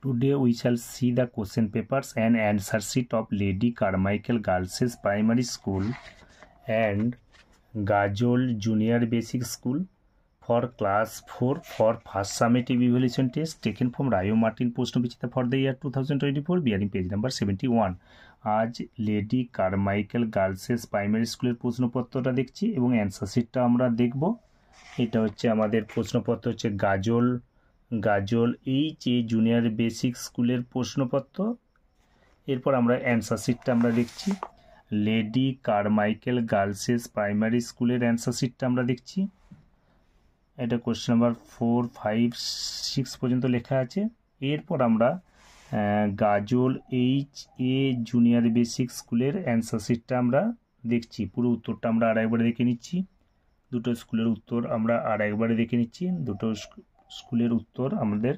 Today we shall see the question papers and answer sheet of Lady Carmichael Girls' Primary School and Gajol Junior Basic School for Class 4 for first summative evaluation test taken from Rayo Martin Post-Novichita for the year 2024 bearing page number 71. আজ lady Carmichael গার্লসেস primary স্কুলের প্রশ্নপত্রটা দেখছি এবং answer শিটটা আমরা দেখব। এটা হচ্ছে আমাদের প্রশ্নপত্র হচ্ছে গাজল এইচ.এ. জুনিয়র বেসিক স্কুলের প্রশ্নপত্র। এরপর আমরা অ্যান্সার শিটটা আমরা দেখছি। লেডি কারমাইকেল গার্লসেস প্রাইমারি স্কুলের অ্যান্সার শিটটা আমরা দেখছি। এটা কোশ্চেন নাম্বার 4, 5, 6 পর্যন্ত লেখা আছে। এরপর আমরা গাজল এইচ.এ. জুনিয়র বেসিক স্কুলের অ্যান্সার শিটটা আমরা দেখছি। পুরো উত্তরটা আমরা আরেকবার দেখে নিচ্ছি। দুটো স্কুলের উত্তর আমরা আরেকবারে দেখে নিচ্ছি। দুটো স্কুলের উত্তর আমাদের